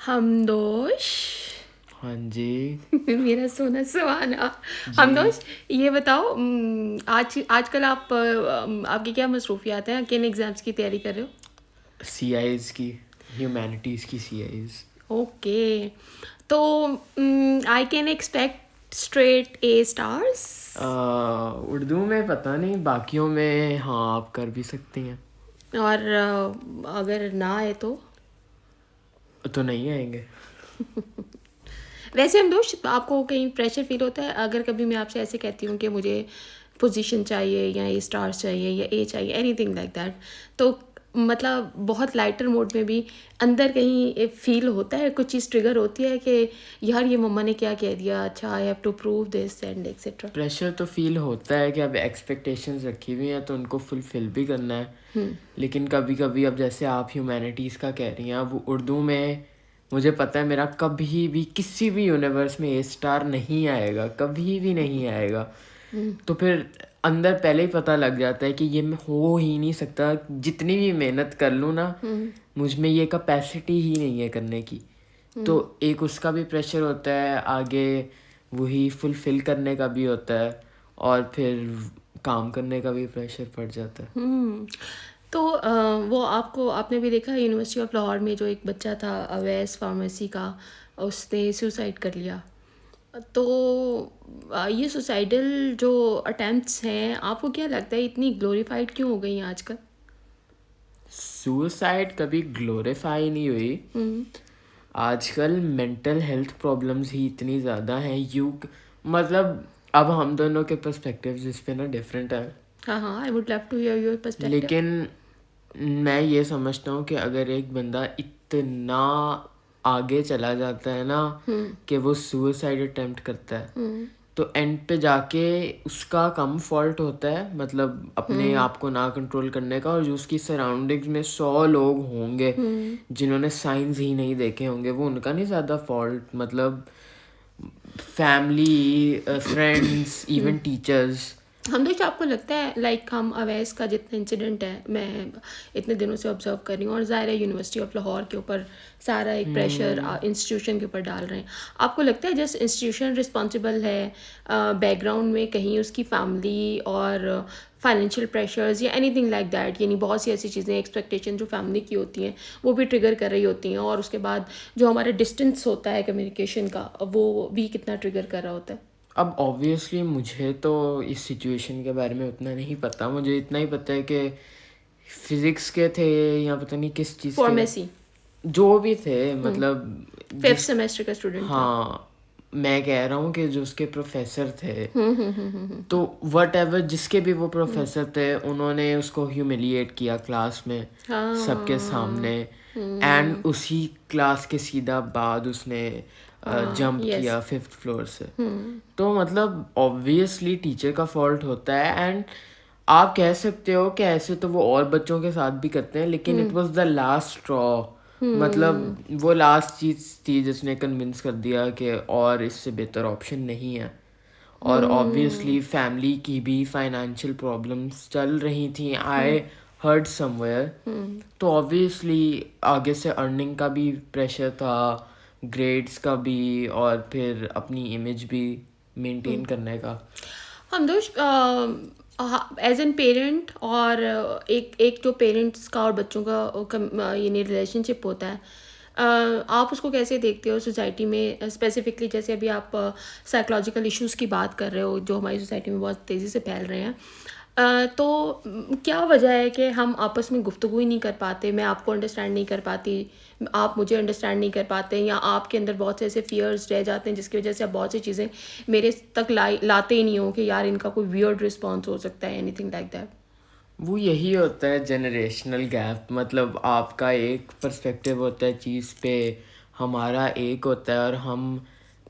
हमदोश। हाँ जी मेरा सोना सुहाना। जी। हमदोश, ये बताओ, आजकल आपकी क्या मसरूफियात हैं? किन एग्ज़ाम्स की तैयारी कर रहे हो? सीआईज की, ह्यूमैनिटीज़ की सीआईज। ओके, तो I can expect straight A stars? Urdu में पता नहीं, बाकियों में हाँ आप कर भी सकती हैं। और अगर ना आए तो? तो नहीं आएंगे। वैसे हम दोस्त, आपको कहीं प्रेशर फील होता है अगर कभी मैं आपसे ऐसे कहती हूँ कि मुझे पोजीशन चाहिए या ए स्टार्स चाहिए या ए चाहिए, एनीथिंग लाइक दैट, तो मतलब बहुत लाइटर मोड में भी अंदर कहीं फील होता है, कुछ चीज़ ट्रिगर होती है कि यार ये मम्मा ने क्या कह दिया, अच्छा I have to prove this and etcetera? Pressure तो फील होता है कि अब एक्सपेक्टेशंस रखी हुई हैं तो उनको फुलफिल भी करना है। लेकिन कभी कभी अब जैसे आप ह्यूमैनिटीज़ का कह रही हैं, अब उर्दू में मुझे पता है मेरा कभी भी किसी भी यूनिवर्स में ए स्टार नहीं आएगा, कभी भी नहीं आएगा। तो फिर अंदर पहले ही पता लग जाता है कि ये मैं हो ही नहीं सकता, जितनी भी मेहनत कर लूँ ना मुझ में ये कैपेसिटी ही नहीं है करने की। तो एक उसका भी प्रेशर होता है, आगे वही फुलफिल करने का भी होता है, और फिर काम करने का भी प्रेशर पड़ जाता है। तो वो आपने भी देखा यूनिवर्सिटी ऑफ लाहौर में जो एक बच्चा था अवैस फार्मेसी का, उसने सुसाइड कर लिया। तो ये सुसाइडल जो अटेम्प्ट्स हैं, आपको क्या लगता है इतनी ग्लोरीफाइड क्यों हो गई हैं आजकल? सुसाइड कभी ग्लोरीफाई नहीं हुई। आजकल मेंटल हेल्थ प्रॉब्लम्स ही इतनी ज़्यादा हैं। मतलब अब हम दोनों के पर्सपेक्टिव्स इस पे ना डिफरेंट है। हाँ हाँ, I would love to hear your perspective. लेकिन मैं ये समझता हूँ कि अगर एक बंदा इतना आगे चला जाता है ना कि वो सुसाइड अटेम्प्ट करता है, तो एंड पे जाके उसका कम फॉल्ट होता है, मतलब अपने आप को ना कंट्रोल करने का। और जो उसकी सराउंडिंग्स में 100 लोग होंगे जिन्होंने साइंस ही नहीं देखे होंगे, वो उनका नहीं ज़्यादा फॉल्ट। मतलब फैमिली, फ्रेंड्स, इवन टीचर्स। हम तो आपको लगता है लाइक हम अवैस का जितना इंसिडेंट है, मैं इतने दिनों से ऑब्जर्व कर रही हूँ, और ज़ाहिर है यूनिवर्सिटी ऑफ लाहौर के ऊपर सारा एक प्रेशर इंस्टीट्यूशन के ऊपर डाल रहे हैं। आपको लगता है जस्ट इंस्टीट्यूशन रिस्पॉन्सिबल है, बैकग्राउंड में कहीं उसकी फैमिली और फाइनेंशियल प्रेशर्स या एनीथिंग लाइक दैट, यानी बहुत सी ऐसी चीज़ें, एक्सपेक्टेशन जो फैमिली की होती हैं वो भी ट्रिगर कर रही होती हैं, और उसके बाद जो हमारा डिस्टेंस होता है कम्युनिकेशन का, वो भी कितना ट्रिगर कर रहा होता है? अब ऑब्वियसली मुझे तो इस सिचुएशन के बारे में उतना नहीं पता। मुझे इतना ही पता है कि फिजिक्स के थे या पता नहीं किस चीज़ के, फार्मेसी, जो भी थे, मतलब 5th सेमेस्टर का स्टूडेंट था। हाँ, मैं कह रहा हूँ कि जो उसके प्रोफेसर थे, तो वट एवर जिसके भी वो प्रोफेसर थे, उन्होंने उसको ह्यूमिलिएट किया क्लास में सबके सामने। एंड उसी क्लास के सीधा बाद उसने जंप किया 5th फ्लोर से। तो मतलब ऑब्वियसली टीचर का फॉल्ट होता है। एंड आप कह सकते हो कि ऐसे तो वो और बच्चों के साथ भी करते हैं, लेकिन it was the last straw. मतलब वो लास्ट चीज़ थी जिसने कन्विंस कर दिया कि और इससे बेहतर ऑप्शन नहीं है। और ऑब्वियसली फैमिली की भी फाइनेंशियल प्रॉब्लम्स चल रही थी, आई हर्ड समवेयर। तो ऑब्वियसली आगे से अर्निंग का भी प्रेशर था, ग्रेड्स का भी, और फिर अपनी इमेज भी मेंटेन करने का। हम दोस्त एज एन पेरेंट, और एक जो पेरेंट्स का और बच्चों का यानी रिलेशनशिप होता है, आप उसको कैसे देखते हो सोसाइटी में स्पेसिफिकली? जैसे अभी आप साइकोलॉजिकल इश्यूज़ की बात कर रहे हो जो हमारी सोसाइटी में बहुत तेज़ी से फैल रहे हैं, तो क्या वजह है कि हम आपस में गुफ्तगू ही नहीं कर पाते? मैं आपको अंडरस्टैंड नहीं कर पाती, आप मुझे अंडरस्टैंड नहीं कर पाते, या आपके अंदर बहुत से ऐसे फियर्स रह जाते हैं जिसकी वजह से आप बहुत सी चीज़ें मेरे तक लाते ही नहीं हो कि यार इनका कोई वियर्ड रिस्पॉन्स हो सकता है, एनीथिंग लाइक दैट? वो यही होता है जनरेशनल गैप। मतलब आपका एक पर्सपेक्टिव होता है चीज़ पे, हमारा एक होता है, और हम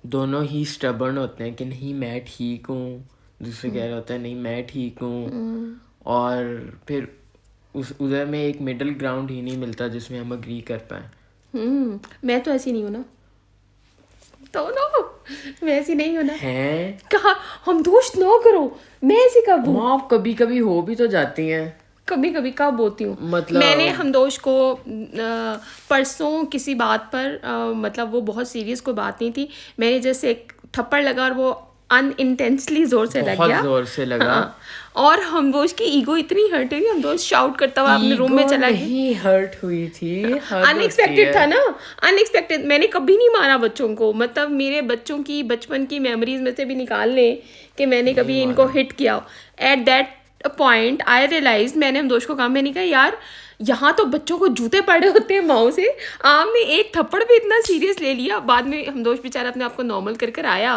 दोनों ही स्टबर्न होते हैं कि नहीं मैं ठीक हूँ, दूसरे कह रहे होता है नहीं मैं ठीक हूँ। और फिर उधर में एक मिडिल ग्राउंड ही नहीं मिलता जिसमें हम अग्री कर पाए। मैं तो ऐसी नहीं हूँ ना, तो नो, मैं ऐसी नहीं हूँ ना। हैं कहा हम दोस्त ना करो, मैं ऐसी कब हूँ? आप कभी कभी हो भी तो जाती हैं। कभी कभी कब बोलती हूँ मतलब मैंने हमदोश को परसों किसी बात पर मतलब वो बहुत सीरियस कोई बात नहीं थी, मैंने जैसे एक थप्पड़ लगा और वो अनइंटेंशनली जोर से लग बहुत गया। जोर से लगा। हाँ, और हमदोश की ईगो इतनी हर्ट हुई, हमदोश शाउट करता हुआ अपने रूम में ईगो चला गया। नहीं हर्ट हुई थी, हर्ट होती अनएक्सपेक्टेड था है। ना, अनएक्सपेक्टेड। मैंने कभी नहीं मारा बच्चों को, मतलब मेरे बच्चों की बचपन की मेमोरीज में से भी निकाल लें कि मैंने कभी इनको हिट किया हो। At that point I realise, मैंने हमदोश को कहा, मैंने कहा यार यहाँ तो बच्चों को जूते पड़े होते हैं माओ से, आपने एक थप्पड़ भी इतना सीरियस ले लिया। बाद में हमदोश बेचारा अपने आप को नॉर्मल कर कर आया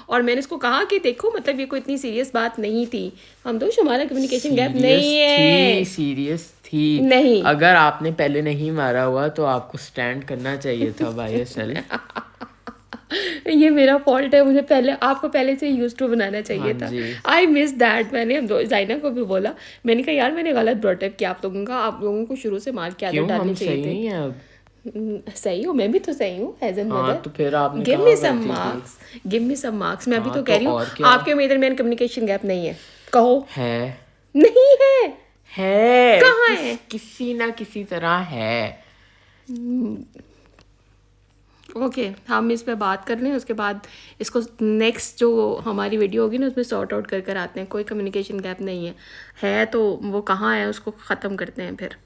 और मैंने उसको कहा कि देखो मतलब ये कोई इतनी सीरियस बात नहीं थी। हमदोश हमारा कम्युनिकेशन गैप नहीं है। सीरियस थी। नहीं, अगर आपने पहले नहीं मारा हुआ तो आपको स्टैंड करना चाहिए था बाय योरसेल्फ। ये मेरा फॉल्ट है, मुझे पहले आपको पहले से यूज टू बनाना चाहिए हाँ था। जी। I miss that. मैंने जाइना को भी बोला, मैंने कहा यार मैंने गलत ब्रॉटअप किया आप लोगों का, आप लोगों को शुरू से मार के आदत क्यों, डालनी हम चाहिए सही थी। नहीं है अब? सही हूँ, मैं भी तो सही हूँ एज एन हाँ मदर। तो फिर आपने गिव कहाँ मी सम गलती की? Marks, give me some marks. मैं भी हाँ तो तो कह रही हूँ और क्या आपके मेरे दरमियान कम्युनिकेशन गैप नहीं है। कहो है? नहीं है, है कहाँ है? किसी ना किसी तरह है। ओके हम इस पे बात कर लें, उसके बाद इसको नेक्स्ट जो हमारी वीडियो होगी ना उसमें सॉर्ट आउट कर कर आते हैं। कोई कम्युनिकेशन गैप नहीं है तो वो कहाँ है उसको ख़त्म करते हैं फिर।